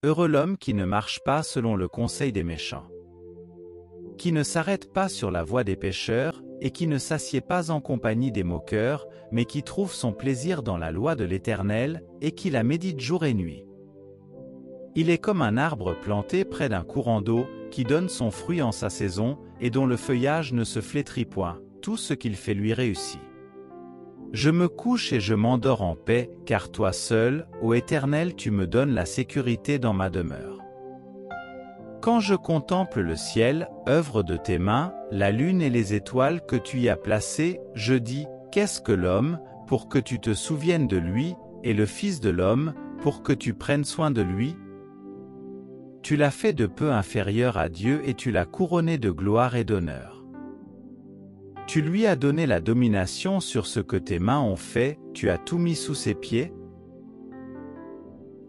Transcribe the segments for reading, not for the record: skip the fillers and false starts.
Heureux l'homme qui ne marche pas selon le conseil des méchants, qui ne s'arrête pas sur la voie des pécheurs, et qui ne s'assied pas en compagnie des moqueurs, mais qui trouve son plaisir dans la loi de l'Éternel, et qui la médite jour et nuit. Il est comme un arbre planté près d'un courant d'eau, qui donne son fruit en sa saison, et dont le feuillage ne se flétrit point, tout ce qu'il fait lui réussit. Je me couche et je m'endors en paix, car toi seul, ô Éternel, tu me donnes la sécurité dans ma demeure. Quand je contemple le ciel, œuvre de tes mains, la lune et les étoiles que tu y as placées, je dis, qu'est-ce que l'homme, pour que tu te souviennes de lui, et le Fils de l'homme, pour que tu prennes soin de lui? Tu l'as fait de peu inférieur à Dieu et tu l'as couronné de gloire et d'honneur. Tu lui as donné la domination sur ce que tes mains ont fait, tu as tout mis sous ses pieds?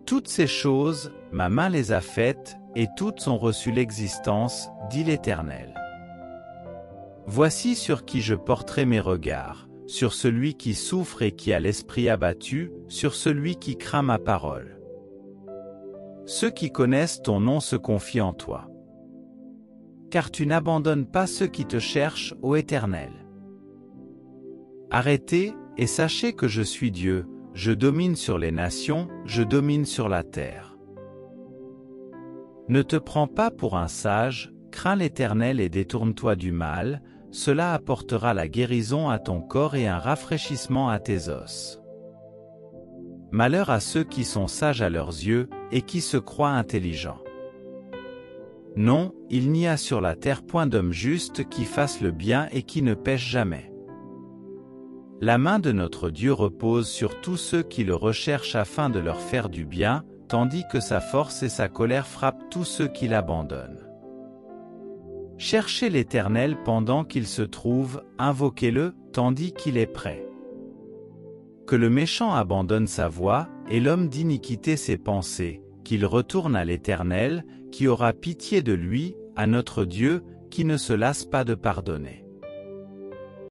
Toutes ces choses, ma main les a faites, et toutes ont reçu l'existence, dit l'Éternel. Voici sur qui je porterai mes regards, sur celui qui souffre et qui a l'esprit abattu, sur celui qui craint ma parole. Ceux qui connaissent ton nom se confient en toi. Car tu n'abandonnes pas ceux qui te cherchent, ô Éternel. Arrêtez, et sachez que je suis Dieu, je domine sur les nations, je domine sur la terre. Ne te prends pas pour un sage, crains l'Éternel et détourne-toi du mal, cela apportera la guérison à ton corps et un rafraîchissement à tes os. Malheur à ceux qui sont sages à leurs yeux, et qui se croient intelligents. Non, il n'y a sur la terre point d'homme juste qui fasse le bien et qui ne pêche jamais. La main de notre Dieu repose sur tous ceux qui le recherchent afin de leur faire du bien, tandis que sa force et sa colère frappent tous ceux qui l'abandonnent. Cherchez l'Éternel pendant qu'il se trouve, invoquez-le, tandis qu'il est près. Que le méchant abandonne sa voie, et l'homme d'iniquité ses pensées, qu'il retourne à l'Éternel, qui aura pitié de lui, à notre Dieu, qui ne se lasse pas de pardonner.